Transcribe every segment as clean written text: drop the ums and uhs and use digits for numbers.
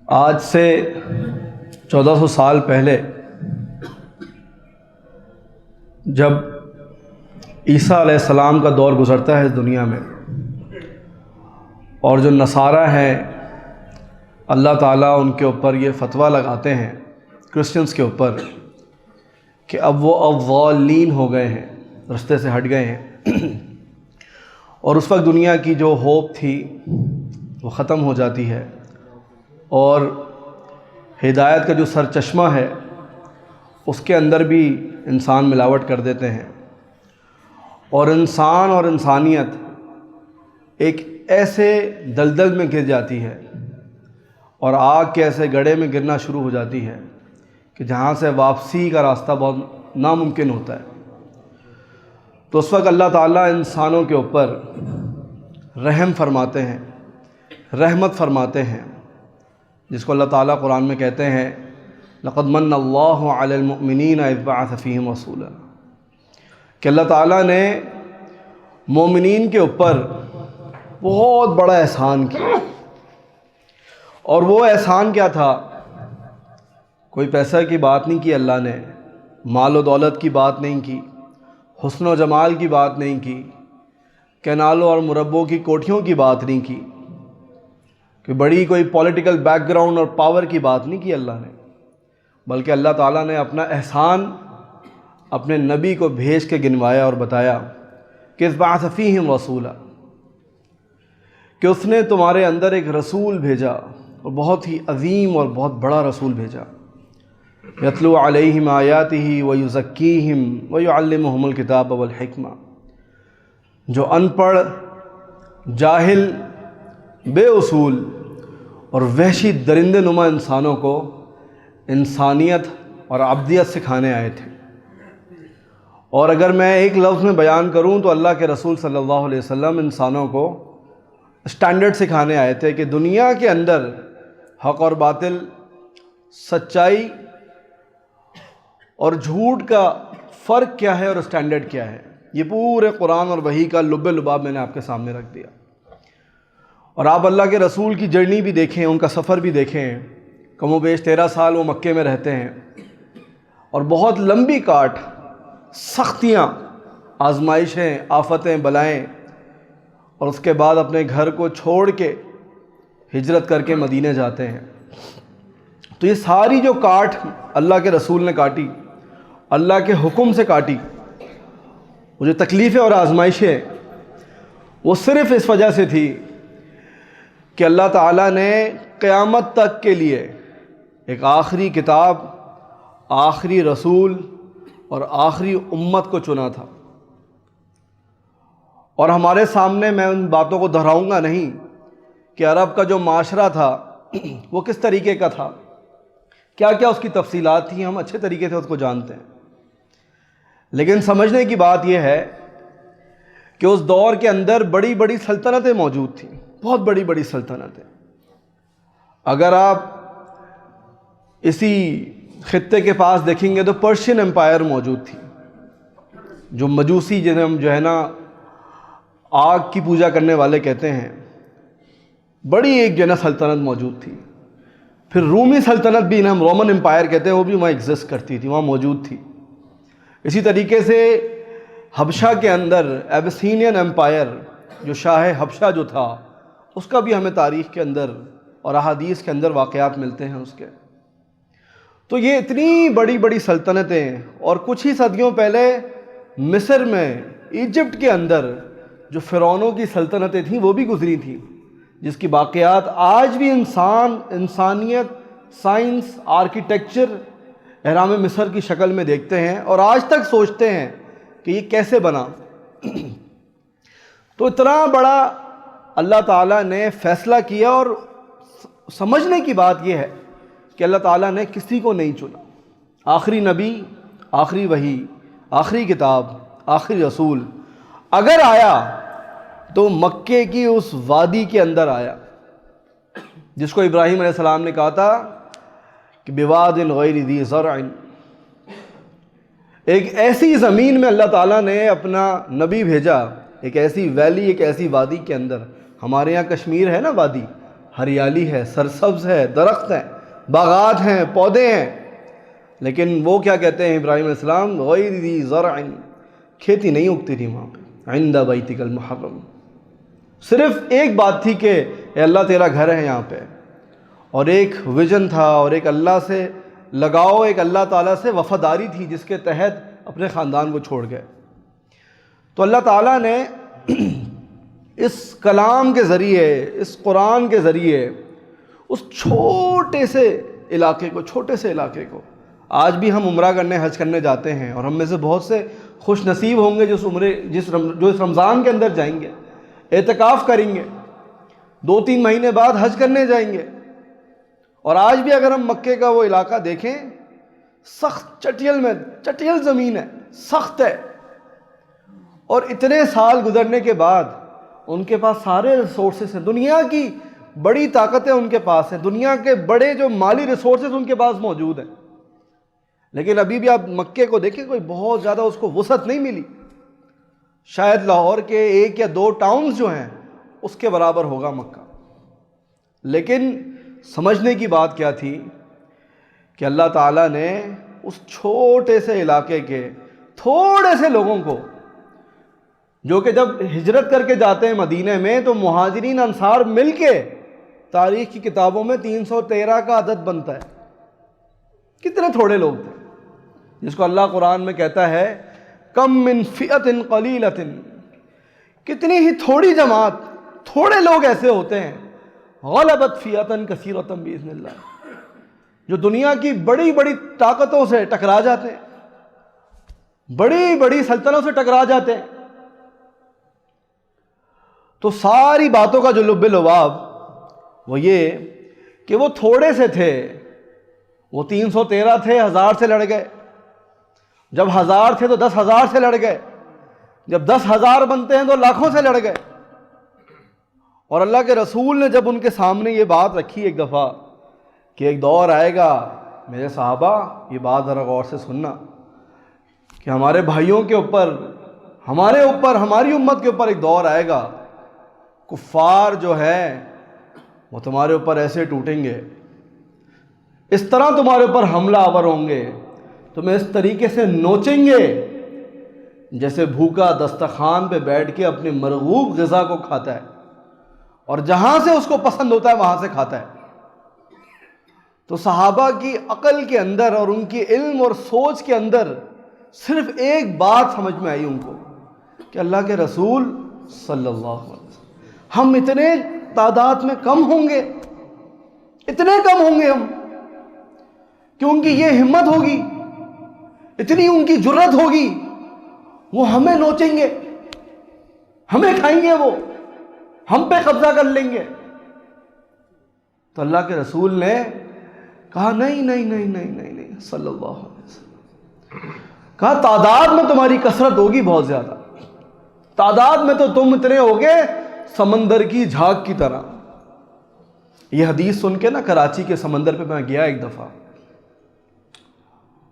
آج سے 1400 سال پہلے جب عیسیٰ علیہ السلام کا دور گزرتا ہے اس دنیا میں، اور جو نصارہ ہیں اللہ تعالیٰ ان کے اوپر یہ فتویٰ لگاتے ہیں کرسچنز کے اوپر کہ اب وہ اضالین ہو گئے ہیں، رستے سے ہٹ گئے ہیں، اور اس وقت دنیا کی جو ہوپ تھی وہ ختم ہو جاتی ہے، اور ہدایت کا جو سرچشمہ ہے اس کے اندر بھی انسان ملاوٹ کر دیتے ہیں، اور انسان اور انسانیت ایک ایسے دلدل میں گر جاتی ہے اور آگ کے ایسے گڑھے میں گرنا شروع ہو جاتی ہے کہ جہاں سے واپسی کا راستہ بہت ناممکن ہوتا ہے۔ تو اس وقت اللہ تعالیٰ انسانوں کے اوپر رحم فرماتے ہیں، رحمت فرماتے ہیں، جس کو اللہ تعالیٰ قرآن میں کہتے ہیں لَقَدْ مَنَّ اللَّهُ عَلَى الْمُؤْمِنِينَ إِذْ بَعَثَ فِيهِمْ رَسُولًا، کہ اللہ تعالیٰ نے مومنین کے اوپر بہت بڑا احسان کیا، اور وہ احسان کیا تھا؟ کوئی پیسہ کی بات نہیں کی اللہ نے، مال و دولت کی بات نہیں کی، حسن و جمال کی بات نہیں کی، کینالوں اور مربوں کی کوٹھیوں کی بات نہیں کی، کہ بڑی کوئی پولیٹیکل بیک گراؤنڈ اور پاور کی بات نہیں کی اللہ نے، بلکہ اللہ تعالیٰ نے اپنا احسان اپنے نبی کو بھیج کے گنوایا اور بتایا کہ اذ بعث فیہم رسولا، کہ اس نے تمہارے اندر ایک رسول بھیجا، اور بہت ہی عظیم اور بہت بڑا رسول بھیجا، یتلو علیہم آیاتہ ویزکیہم ویعلمہم الکتاب والحکمہ، جو ان پڑھ، جاہل، بے اصول اور وحشی درندے نما انسانوں کو انسانیت اور عبدیت سکھانے آئے تھے۔ اور اگر میں ایک لفظ میں بیان کروں تو اللہ کے رسول صلی اللہ علیہ وسلم انسانوں کو اسٹینڈرڈ سکھانے آئے تھے کہ دنیا کے اندر حق اور باطل، سچائی اور جھوٹ کا فرق کیا ہے اور اسٹینڈرڈ کیا ہے، یہ پورے قرآن اور وحی کا لب لباب میں نے آپ کے سامنے رکھ دیا۔ اور آپ اللہ کے رسول کی جرنی بھی دیکھیں، ان کا سفر بھی دیکھیں، کم و بیش 13 سال وہ مکے میں رہتے ہیں، اور بہت لمبی کاٹ، سختیاں، آزمائشیں، آفتیں، بلائیں، اور اس کے بعد اپنے گھر کو چھوڑ کے ہجرت کر کے مدینے جاتے ہیں۔ تو یہ ساری جو کاٹ اللہ کے رسول نے کاٹی، اللہ کے حکم سے کاٹی، وہ جو تکلیفیں اور آزمائشیں، وہ صرف اس وجہ سے تھی کہ اللہ تعالیٰ نے قیامت تک کے لیے ایک آخری کتاب، آخری رسول اور آخری امت کو چنا تھا۔ اور ہمارے سامنے میں ان باتوں کو دہراؤں گا نہیں کہ عرب کا جو معاشرہ تھا وہ کس طریقے کا تھا، کیا کیا اس کی تفصیلات تھیں، ہم اچھے طریقے سے اس کو جانتے ہیں، لیکن سمجھنے کی بات یہ ہے کہ اس دور کے اندر بڑی بڑی سلطنتیں موجود تھیں، بہت بڑی بڑی سلطنتیں۔ اگر آپ اسی خطے کے پاس دیکھیں گے تو پرشین امپائر موجود تھی، جو مجوسی جنہیں ہم جو ہے نا آگ کی پوجا کرنے والے کہتے ہیں، بڑی ایک جو ہے نا سلطنت موجود تھی۔ پھر رومی سلطنت بھی انہیں ہم رومن امپائر کہتے ہیں، وہ بھی وہاں ایگزسٹ کرتی تھی، وہاں موجود تھی۔ اسی طریقے سے حبشہ کے اندر ایبسینین امپائر، جو شاہ حبشہ جو تھا، اس کا بھی ہمیں تاریخ کے اندر اور احادیث کے اندر واقعات ملتے ہیں اس کے۔ تو یہ اتنی بڑی بڑی سلطنتیں، اور کچھ ہی صدیوں پہلے مصر میں، ایجپٹ کے اندر جو فرعونوں کی سلطنتیں تھیں وہ بھی گزری تھیں، جس کی باقیات آج بھی انسانیت، سائنس، آرکیٹیکچر اہرام مصر کی شکل میں دیکھتے ہیں، اور آج تک سوچتے ہیں کہ یہ کیسے بنا۔ تو اتنا بڑا اللہ تعالیٰ نے فیصلہ کیا، اور سمجھنے کی بات یہ ہے کہ اللہ تعالیٰ نے کسی کو نہیں چنا۔ آخری نبی، آخری وحی، آخری کتاب، آخری رسول اگر آیا تو مکے کی اس وادی کے اندر آیا، جس کو ابراہیم علیہ السلام نے کہا تھا کہ بواد غیر ذی زرع، ایک ایسی زمین میں اللہ تعالیٰ نے اپنا نبی بھیجا، ایک ایسی ویلی، ایک ایسی وادی کے اندر۔ ہمارے یہاں کشمیر ہے نا وادی، ہریالی ہے، سرسبز ہے، درخت ہیں، باغات ہیں، پودے ہیں، لیکن وہ کیا کہتے ہیں ابراہیم علیہ السلام، غیر ذی زرع، کھیتی نہیں اگتی تھی وہاں پہ، عند بیتک المحرم۔ صرف ایک بات تھی کہ اے اللہ تیرا گھر ہے یہاں پہ، اور ایک ویژن تھا، اور ایک اللہ سے لگاؤ، ایک اللہ تعالیٰ سے وفاداری تھی، جس کے تحت اپنے خاندان کو چھوڑ گئے۔ تو اللہ تعالیٰ نے اس کلام کے ذریعے، اس قرآن کے ذریعے اس چھوٹے سے علاقے کو آج بھی ہم عمرہ کرنے، حج کرنے جاتے ہیں، اور ہم میں سے بہت سے خوش نصیب ہوں گے جو اس رمضان کے اندر جائیں گے، اعتکاف کریں گے، 2-3 مہینے بعد حج کرنے جائیں گے۔ اور آج بھی اگر ہم مکے کا وہ علاقہ دیکھیں، سخت چٹیل زمین ہے، سخت ہے، اور اتنے سال گزرنے کے بعد ان کے پاس سارے ریسورسز ہیں، دنیا کی بڑی طاقتیں ان کے پاس ہیں، دنیا کے بڑے جو مالی ریسورسز ان کے پاس موجود ہیں، لیکن ابھی بھی آپ مکے کو دیکھیں، کوئی بہت زیادہ اس کو وسعت نہیں ملی، شاید لاہور کے 1 یا 2 ٹاؤنز جو ہیں اس کے برابر ہوگا مکہ۔ لیکن سمجھنے کی بات کیا تھی کہ اللہ تعالیٰ نے اس چھوٹے سے علاقے کے تھوڑے سے لوگوں کو، جو کہ جب ہجرت کر کے جاتے ہیں مدینہ میں، تو مہاجرین انصار مل کے تاریخ کی کتابوں میں 313 کا عدد بنتا ہے۔ کتنے تھوڑے لوگ تھے، جس کو اللہ قرآن میں کہتا ہے کم من فئۃ قلیلۃ، کتنی ہی تھوڑی جماعت، تھوڑے لوگ ایسے ہوتے ہیں، غلبت فئۃ کثیرۃ باذن اللہ، جو دنیا کی بڑی بڑی طاقتوں سے ٹکرا جاتے ہیں، بڑی بڑی سلطنتوں سے ٹکرا جاتے ہیں۔ تو ساری باتوں کا جو لب لباب وہ یہ کہ وہ تھوڑے سے تھے، وہ 313 تھے، 1000 سے لڑ گئے، جب 1000 تھے تو 10,000 سے لڑ گئے، جب 10,000 بنتے ہیں تو لاکھوں سے لڑ گئے۔ اور اللہ کے رسول نے جب ان کے سامنے یہ بات رکھی ایک دفعہ کہ ایک دور آئے گا، میرے صحابہ یہ بات ذرا غور سے سننا، کہ ہمارے بھائیوں کے اوپر، ہمارے اوپر، ہماری امت کے اوپر ایک دور آئے گا، کفار جو ہے وہ تمہارے اوپر ایسے ٹوٹیں گے، اس طرح تمہارے اوپر حملہ آور ہوں گے، تمہیں اس طریقے سے نوچیں گے جیسے بھوکا دسترخوان پہ بیٹھ کے اپنی مرغوب غذا کو کھاتا ہے، اور جہاں سے اس کو پسند ہوتا ہے وہاں سے کھاتا ہے۔ تو صحابہ کی عقل کے اندر اور ان کی علم اور سوچ کے اندر صرف ایک بات سمجھ میں آئی ان کو کہ اللہ کے رسول صلی اللہ علیہ وسلم، ہم اتنے تعداد میں کم ہوں گے، اتنے کم ہوں گے ہم، کہ ان کی یہ ہمت ہوگی، اتنی ان کی جرت ہوگی، وہ ہمیں نوچیں گے، ہمیں کھائیں گے، وہ ہم پہ قبضہ کر لیں گے۔ تو اللہ کے رسول نے کہا نہیں نہیں نہیں نہیں نہیں نہیں صلی اللہ علیہ وسلم، کہا تعداد میں تمہاری کثرت ہوگی بہت زیادہ، تعداد میں تو تم اتنے ہوگے سمندر کی جھاگ کی طرح۔ یہ حدیث سن کے نا کراچی کے سمندر پہ میں گیا ایک دفعہ،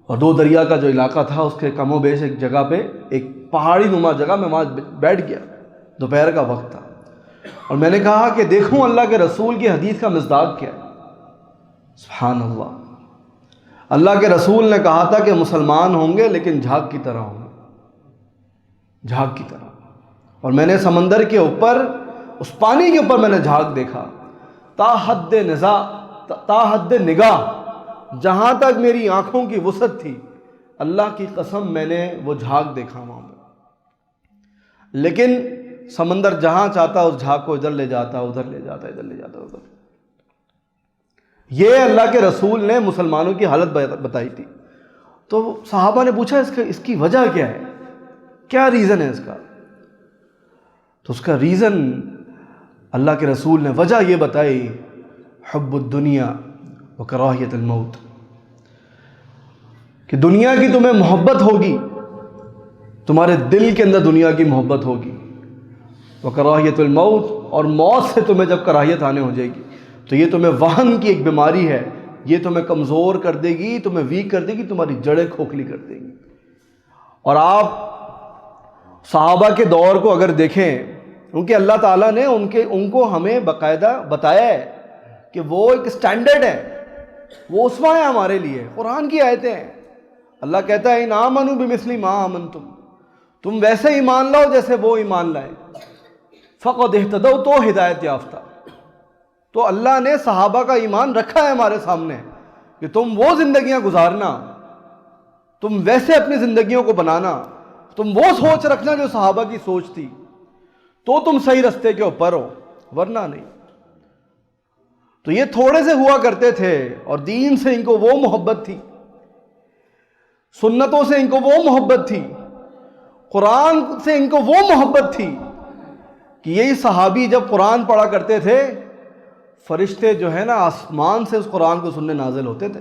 اور 2 دریا کا جو علاقہ تھا اس کے کم و بیش ایک جگہ پہ، ایک پہاڑی نما جگہ میں وہاں بیٹھ گیا، دوپہر کا وقت تھا، اور میں نے کہا کہ دیکھوں اللہ کے رسول کی حدیث کا مصداق کیا ہے۔ سبحان اللہ، اللہ کے رسول نے کہا تھا کہ مسلمان ہوں گے لیکن جھاگ کی طرح ہوں گے، جھاگ کی طرح۔ اور میں نے سمندر کے اوپر، اس پانی کے اوپر میں نے جھاگ دیکھا، تا حد نگاہ، جہاں تک میری آنکھوں کی وسعت تھی، اللہ کی قسم میں نے وہ جھاگ دیکھا وہاں پہ۔ لیکن سمندر جہاں چاہتا اس جھاگ کو ادھر لے جاتا، ادھر لے جاتا، ادھر لے جاتا، ادھر۔ یہ اللہ کے رسول نے مسلمانوں کی حالت بتائی تھی۔ تو صحابہ نے پوچھا اس کی وجہ کیا ہے، کیا ریزن ہے اس کا؟ تو اس کا ریزن اللہ کے رسول نے وجہ یہ بتائی، حب الدنیا و کراہیت الموت، کہ دنیا کی تمہیں محبت ہوگی، تمہارے دل کے اندر دنیا کی محبت ہوگی، و کراہیت الموت، اور موت سے تمہیں جب کراہیت آنے ہو جائے گی تو یہ تمہیں وہن کی ایک بیماری ہے، یہ تمہیں کمزور کر دے گی، تمہیں ویک کر دے گی، تمہاری جڑیں کھوکھلی کر دے گی۔ اور آپ صحابہ کے دور کو اگر دیکھیں، کیونکہ اللہ تعالیٰ نے ان کو ہمیں باقاعدہ بتایا ہے کہ وہ ایک سٹینڈرڈ ہے، وہ اسوہ ہے ہمارے لیے، قرآن کی آیتیں ہیں۔ اللہ کہتا ہے ان آمنوا بمثل ما آمنتم، تم ویسے ایمان لاؤ جیسے وہ ایمان لائے، فقد اہتدوا، تو ہدایت یافتہ۔ تو اللہ نے صحابہ کا ایمان رکھا ہے ہمارے سامنے کہ تم وہ زندگیاں گزارنا، تم ویسے اپنی زندگیوں کو بنانا، تم وہ سوچ رکھنا جو صحابہ کی سوچ تھی، تو تم صحیح رستے کے اوپر ہو، ورنہ نہیں۔ تو یہ تھوڑے سے ہوا کرتے تھے اور دین سے ان کو وہ محبت تھی، سنتوں سے ان کو وہ محبت تھی، قرآن سے ان کو وہ محبت تھی کہ یہی صحابی جب قرآن پڑھا کرتے تھے، فرشتے جو ہے نا آسمان سے اس قرآن کو سننے نازل ہوتے تھے۔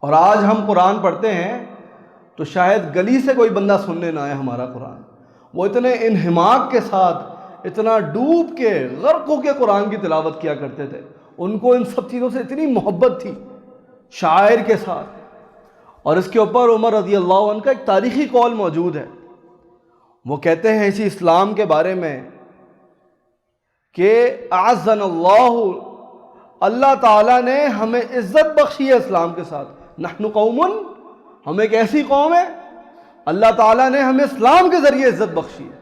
اور آج ہم قرآن پڑھتے ہیں تو شاید گلی سے کوئی بندہ سننے نہ آئے ہمارا قرآن، وہ اتنے انہماک کے ساتھ، اتنا ڈوب کے غرق ہو کے قرآن کی تلاوت کیا کرتے تھے۔ ان کو ان سب چیزوں سے اتنی محبت تھی شاعر کے ساتھ۔ اور اس کے اوپر عمر رضی اللہ عنہ کا ایک تاریخی قول موجود ہے، وہ کہتے ہیں اسی اسلام کے بارے میں کہ اعزنا اللہ، اللہ تعالیٰ نے ہمیں عزت بخشی ہے اسلام کے ساتھ۔ نحن قوم، ہم ایک ایسی قوم ہے، اللہ تعالیٰ نے ہمیں اسلام کے ذریعے عزت بخشی ہے۔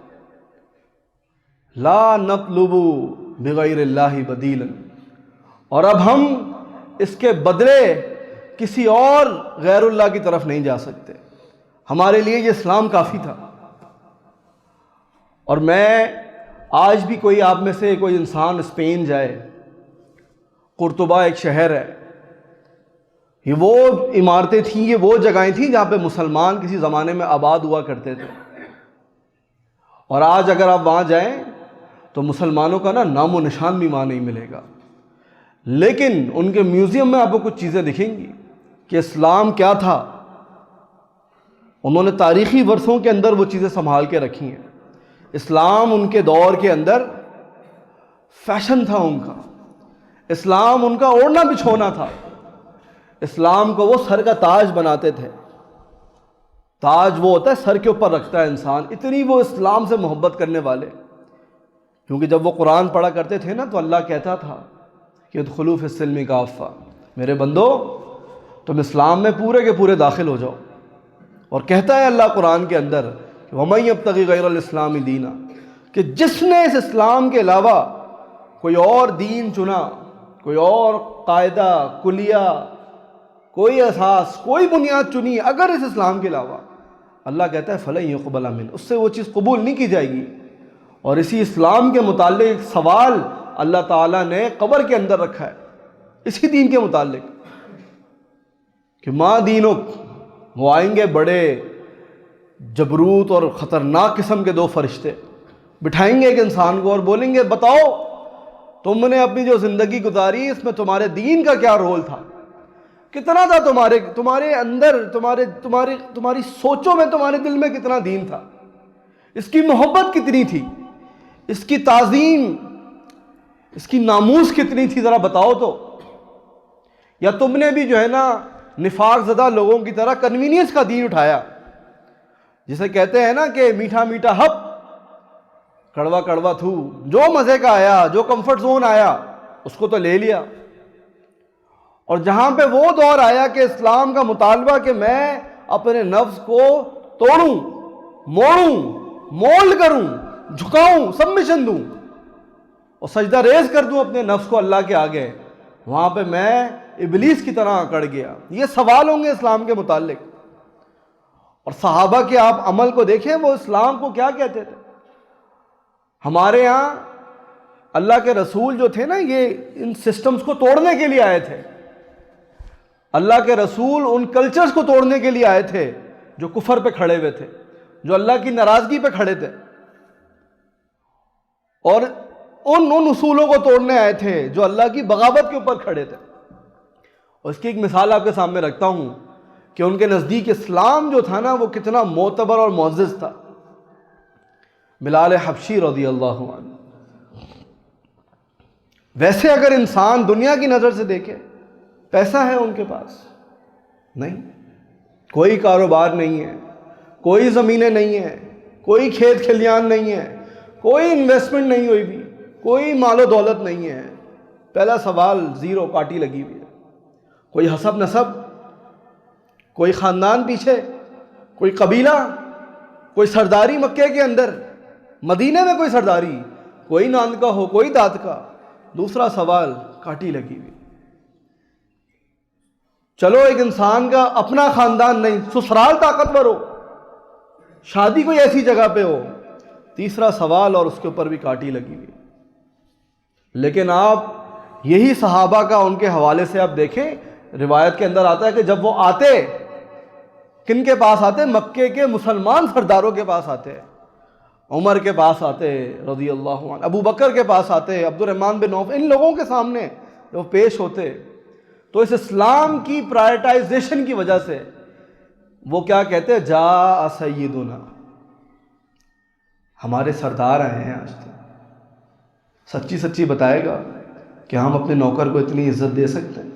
لا نطلب بغیر اللہ بدیلا، اور اب ہم اس کے بدلے کسی اور غیر اللہ کی طرف نہیں جا سکتے، ہمارے لیے یہ اسلام کافی تھا۔ اور میں آج بھی کوئی آپ میں سے کوئی انسان اسپین جائے، قرطبہ ایک شہر ہے، یہ وہ عمارتیں تھیں، یہ وہ جگہیں تھیں جہاں پہ مسلمان کسی زمانے میں آباد ہوا کرتے تھے، اور آج اگر آپ وہاں جائیں تو مسلمانوں کا نام و نشان بھی وہاں نہیں ملے گا۔ لیکن ان کے میوزیم میں آپ کو کچھ چیزیں دکھیں گی کہ اسلام کیا تھا، انہوں نے تاریخی ورثوں کے اندر وہ چیزیں سنبھال کے رکھی ہیں۔ اسلام ان کے دور کے اندر فیشن تھا ان کا، اسلام ان کا اوڑھنا بچھونا تھا، اسلام کو وہ سر کا تاج بناتے تھے۔ تاج وہ ہوتا ہے سر کے اوپر رکھتا ہے انسان، اتنی وہ اسلام سے محبت کرنے والے۔ کیونکہ جب وہ قرآن پڑھا کرتے تھے نا تو اللہ کہتا تھا کہ ادخلوا فی السلم کافہ، میرے بندو تم اسلام میں پورے کے پورے داخل ہو جاؤ۔ اور کہتا ہے اللہ قرآن کے اندر کہ وَمَن يَبْتَغِ غَيْرَ الْإِسْلَامِ دِينًا، کہ جس نے اس اسلام کے علاوہ کوئی اور دین چنا، کوئی اور قاعدہ کلیہ، کوئی اساس، کوئی بنیاد چنی اگر اس اسلام کے علاوہ، اللہ کہتا ہے فَلَن يُقْبَلَ مِنْهُ، اس سے وہ چیز قبول نہیں کی جائے گی۔ اور اسی اسلام کے متعلق ایک سوال اللہ تعالیٰ نے قبر کے اندر رکھا ہے اسی دین کے متعلق کہ ما دینک، وہ آئیں گے بڑے جبروت اور خطرناک قسم کے دو فرشتے، بٹھائیں گے ایک انسان کو اور بولیں گے بتاؤ تم نے اپنی جو زندگی گزاری اس میں تمہارے دین کا کیا رول تھا، کتنا تھا تمہارے اندر، تمہاری سوچوں میں، تمہارے دل میں کتنا دین تھا، اس کی محبت کتنی تھی، اس کی تعظیم، اس کی ناموس کتنی تھی، ذرا بتاؤ تو۔ یا تم نے بھی جو ہے نا نفاق زدہ لوگوں کی طرح کنوینئنس کا دین اٹھایا، جسے کہتے ہیں نا کہ میٹھا میٹھا ہپ، کڑوا کڑوا تھو، جو مزے کا آیا، جو کمفرٹ زون آیا اس کو تو لے لیا۔ اور جہاں پہ وہ دور آیا کہ اسلام کا مطالبہ کہ میں اپنے نفس کو توڑوں، موڑوں، مولڈ کروں، جھکاؤں، سبمیشن دوں اور سجدہ ریز کر دوں اپنے نفس کو اللہ کے آگے، وہاں پہ میں ابلیس کی طرح اکڑ گیا۔ یہ سوال ہوں گے اسلام کے متعلق۔ اور صحابہ کے آپ عمل کو دیکھیں، وہ اسلام کو کیا کہتے تھے۔ ہمارے ہاں اللہ کے رسول جو تھے نا، یہ ان سسٹمز کو توڑنے کے لیے آئے تھے۔ اللہ کے رسول ان کلچرز کو توڑنے کے لیے آئے تھے جو کفر پہ کھڑے ہوئے تھے، جو اللہ کی ناراضگی پہ کھڑے تھے، اور ان اصولوں کو توڑنے آئے تھے جو اللہ کی بغاوت کے اوپر کھڑے تھے۔ اور اس کی ایک مثال آپ کے سامنے رکھتا ہوں کہ ان کے نزدیک اسلام جو تھا نا وہ کتنا معتبر اور معزز تھا۔ بلال حبشی رضی اللہ عنہ، ویسے اگر انسان دنیا کی نظر سے دیکھے، پیسہ ہے ان کے پاس؟ نہیں، کوئی کاروبار نہیں ہے، کوئی زمینیں نہیں ہیں، کوئی کھیت کھلیان نہیں ہے، کوئی انویسٹمنٹ نہیں ہوئی بھی، کوئی مال و دولت نہیں ہے، پہلا سوال زیرو، کاٹی لگی ہوئی ہے. کوئی حسب نسب، کوئی خاندان پیچھے، کوئی قبیلہ، کوئی سرداری مکے کے اندر، مدینے میں کوئی سرداری، کوئی ناند کا ہو کوئی داد کا. دوسرا سوال کاٹی لگی ہوئی. چلو ایک انسان کا اپنا خاندان نہیں، سسرال طاقتور ہو، شادی کوئی ایسی جگہ پہ ہو. تیسرا سوال اور اس کے اوپر بھی کاٹی لگی ہوئی. لیکن آپ یہی صحابہ کا ان کے حوالے سے آپ دیکھیں، روایت کے اندر آتا ہے کہ جب وہ آتے، کن کے پاس آتے؟ مکے کے مسلمان سرداروں کے پاس آتے. عمر کے پاس آتے رضی اللہ عنہ، ابو بکر کے پاس آتے، عبد الرحمن بن عوف، ان لوگوں کے سامنے وہ پیش ہوتے. تو اس اسلام کی پرائرٹائزیشن کی وجہ سے وہ کیا کہتے؟ جاء سیدنا، ہمارے سردار آئے ہیں آج. تو سچی سچی بتائے گا کہ ہم اپنے نوکر کو اتنی عزت دے سکتے ہیں؟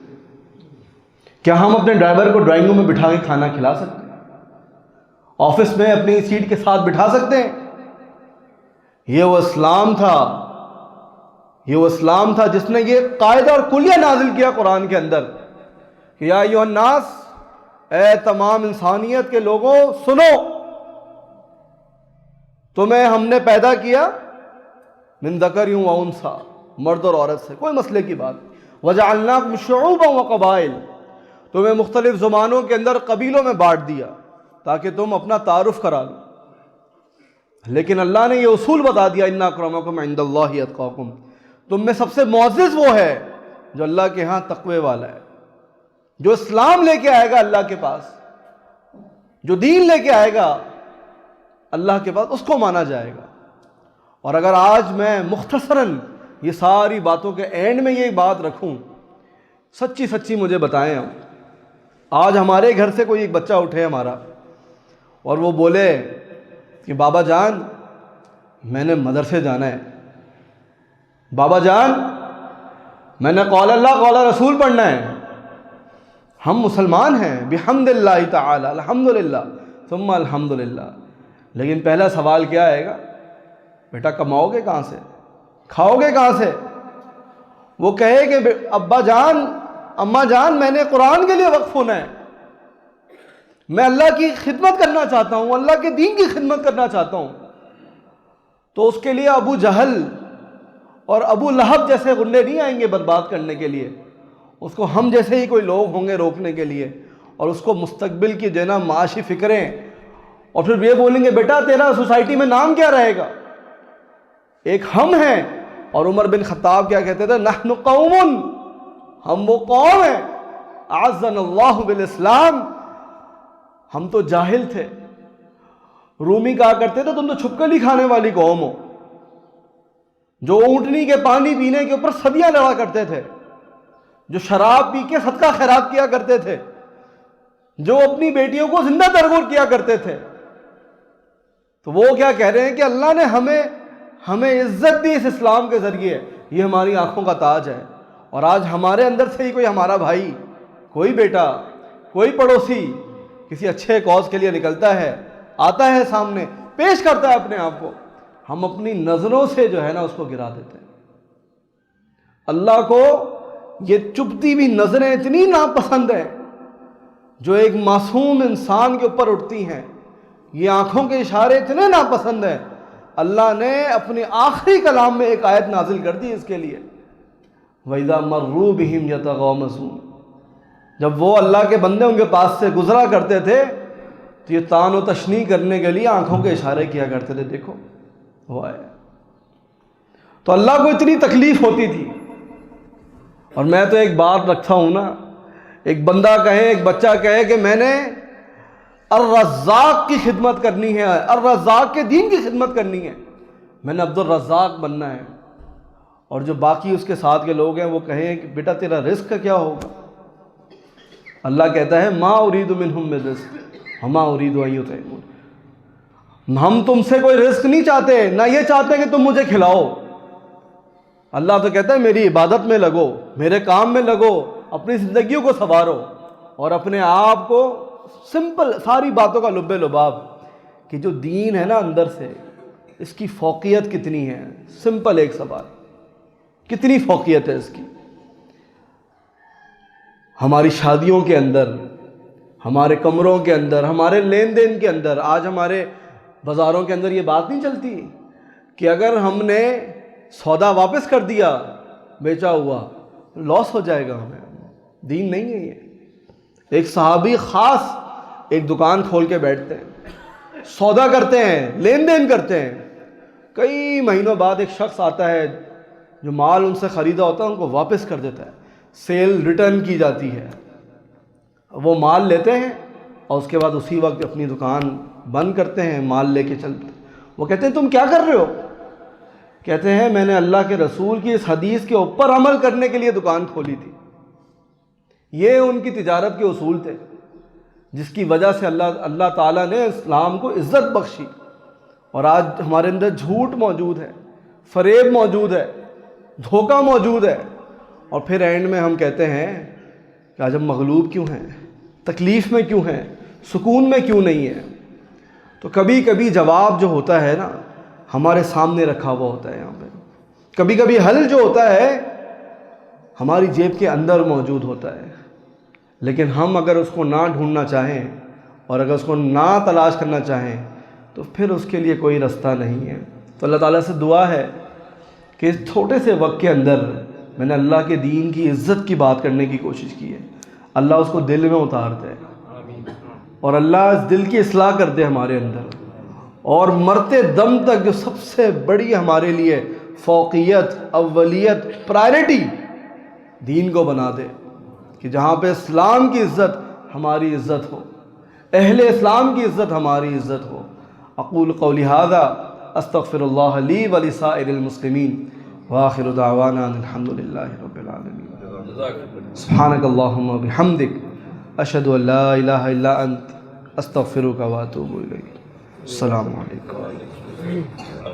کیا ہم اپنے ڈرائیور کو ڈرائنگ روم میں بٹھا کے کھانا کھلا سکتے ہیں؟ آفس میں اپنی سیٹ کے ساتھ بٹھا سکتے ہیں؟ یہ وہ اسلام تھا، یہ وہ اسلام تھا جس نے یہ قاعدہ اور کلیہ نازل کیا قرآن کے اندر کہ یا ایھا الناس، اے تمام انسانیت کے لوگوں سنو، تمہیں ہم نے پیدا کیا من ذکر و انثیٰ، مرد اور عورت سے، کوئی مسئلے کی بات. وجعلناکم شعوبا وقبائل، تمہیں مختلف زبانوں کے اندر قبیلوں میں بانٹ دیا تاکہ تم اپنا تعارف کرا لو. لیکن اللہ نے یہ اصول بتا دیا، ان اکرمکم عند اللہ اتقاکم، تم میں سب سے معزز وہ ہے جو اللہ کے ہاں تقوی والا ہے. جو اسلام لے کے آئے گا اللہ کے پاس، جو دین لے کے آئے گا اللہ کے پاس، اس کو مانا جائے گا. اور اگر آج میں مختصراً یہ ساری باتوں کے اینڈ میں یہ بات رکھوں، سچی سچی مجھے بتائیں، آج ہمارے گھر سے کوئی ایک بچہ اٹھے ہمارا اور وہ بولے کہ بابا جان میں نے مدرسے جانا ہے، بابا جان میں نے قول اللہ قول رسول پڑھنا ہے. ہم مسلمان ہیں بحمد اللہ تعالی، الحمدللہ ثم الحمدللہ. لیکن پہلا سوال کیا آئے گا؟ بیٹا کماؤ گے کہاں سے؟ کھاؤ گے کہاں سے؟ وہ کہے کہ ابا جان اماں جان میں نے قرآن کے لیے وقف ہونا ہے، میں اللہ کی خدمت کرنا چاہتا ہوں، اللہ کے دین کی خدمت کرنا چاہتا ہوں. تو اس کے لیے ابو جہل اور ابو لہب جیسے غنڈے نہیں آئیں گے برباد کرنے کے لیے، اس کو ہم جیسے ہی کوئی لوگ ہوں گے روکنے کے لیے، اور اس کو مستقبل کی جو ہے نا معاشی فکریں، اور پھر یہ بولیں گے بیٹا تیرا سوسائٹی میں نام کیا رہے گا؟ ایک ہم ہیں. اور عمر بن خطاب کیا کہتے تھے؟ نحن قوم، ہم وہ قوم ہیں اعزنا اللہ بالاسلام، ہم تو جاہل تھے. رومی کہا کرتے تھے تم تو چھپکلی کھانے والی قوم ہو، جو اونٹنی کے پانی پینے کے اوپر صدیاں لڑا کرتے تھے، جو شراب پی کے صدقہ خیرات کیا کرتے تھے، جو اپنی بیٹیوں کو زندہ ترغور کیا کرتے تھے. تو وہ کیا کہہ رہے ہیں کہ اللہ نے ہمیں عزت دی اس اسلام کے ذریعے، یہ ہماری آنکھوں کا تاج ہے. اور آج ہمارے اندر سے ہی کوئی ہمارا بھائی، کوئی بیٹا، کوئی پڑوسی کسی اچھے کاز کے لیے نکلتا ہے، آتا ہے سامنے، پیش کرتا ہے اپنے آپ کو، ہم اپنی نظروں سے جو ہے نا اس کو گرا دیتے ہیں. اللہ کو یہ چبھتی ہوئی نظریں اتنی ناپسند ہیں جو ایک معصوم انسان کے اوپر اٹھتی ہیں، یہ آنکھوں کے اشارے اتنے ناپسند ہیں. اللہ نے اپنے آخری کلام میں ایک آیت نازل کر دی اس کے لیے، وَإِذَا مَرُّوا بِهِمْ يَتَغَامَزُونَ، جب وہ اللہ کے بندے ان کے پاس سے گزرا کرتے تھے تو یہ تان و تشنیع کرنے کے لیے آنکھوں کے اشارے کیا کرتے تھے، دیکھو وہ آئے. تو اللہ کو اتنی تکلیف ہوتی تھی. اور میں تو ایک بات رکھتا ہوں نا، ایک بندہ کہے، ایک بچہ کہے کہ میں نے الرزاق کی خدمت کرنی ہے، الرزاق کے دین کی خدمت کرنی ہے، میں نے عبد الرزاق بننا ہے، اور جو باقی اس کے ساتھ کے لوگ ہیں وہ کہیں کہ بیٹا تیرا رزق کا کیا ہوگا؟ اللہ کہتا ہے ما ارید منہم من رزق وما ارید ان یطعمون، ہم تم سے کوئی رزق نہیں چاہتے، نہ یہ چاہتے کہ تم مجھے کھلاؤ. اللہ تو کہتا ہے میری عبادت میں لگو، میرے کام میں لگو، اپنی زندگیوں کو سنوارو، اور اپنے آپ کو سمپل ساری باتوں کا لب لباب کہ جو دین ہے نا اندر سے، اس کی فوقیت کتنی ہے. سمپل ایک سوال، کتنی فوقیت ہے اس کی؟ ہماری شادیوں کے اندر، ہمارے کمروں کے اندر، ہمارے لین دین کے اندر، آج ہمارے بازاروں کے اندر یہ بات نہیں چلتی کہ اگر ہم نے سودا واپس کر دیا بیچا ہوا لاس ہو جائے گا ہمیں. دین نہیں ہے یہ. ایک صحابی خاص ایک دکان کھول کے بیٹھتے ہیں، سودا کرتے ہیں، لین دین کرتے ہیں. کئی مہینوں بعد ایک شخص آتا ہے جو مال ان سے خریدا ہوتا ہے ان کو واپس کر دیتا ہے. سیل ریٹرن کی جاتی ہے. وہ مال لیتے ہیں اور اس کے بعد اسی وقت اپنی دکان بند کرتے ہیں، مال لے کے چلتے ہیں. وہ کہتے ہیں تم کیا کر رہے ہو؟ کہتے ہیں میں نے اللہ کے رسول کی اس حدیث کے اوپر عمل کرنے کے لیے دکان کھولی تھی. یہ ان کی تجارت کے اصول تھے جس کی وجہ سے اللہ تعالیٰ نے اسلام کو عزت بخشی. اور آج ہمارے اندر جھوٹ موجود ہے، فریب موجود ہے، دھوکہ موجود ہے، اور پھر اینڈ میں ہم کہتے ہیں کہ آج ہم مغلوب کیوں ہیں، تکلیف میں کیوں ہیں، سکون میں کیوں نہیں ہیں. تو کبھی کبھی جواب جو ہوتا ہے نا ہمارے سامنے رکھا ہوا ہوتا ہے. یہاں پہ کبھی کبھی حل جو ہوتا ہے ہماری جیب کے اندر موجود ہوتا ہے، لیکن ہم اگر اس کو نہ ڈھونڈنا چاہیں اور اگر اس کو نہ تلاش کرنا چاہیں تو پھر اس کے لیے کوئی رستہ نہیں ہے. تو اللہ تعالیٰ سے دعا ہے کہ اس چھوٹے سے وقت کے اندر میں نے اللہ کے دین کی عزت کی بات کرنے کی کوشش کی ہے. اللہ اس کو دل میں اتار دے اور اللہ اس دل کی اصلاح کر دے ہمارے اندر، اور مرتے دم تک جو سب سے بڑی ہمارے لیے فوقیت، اولیت، پرائرٹی دین کو بنا دے، کہ جہاں پہ اسلام کی عزت ہماری عزت ہو، اہل اسلام کی عزت ہماری عزت ہو. اقول قولی ھذا استغفر اللہ لی ولسائر المسلمین وآخر دعوانا ان الحمد للہ رب العالمین. سبحانک اللہم وبحمدک اشہد ان لا الہ الا انت استغفرک واتوب الیک. السلام علیکم.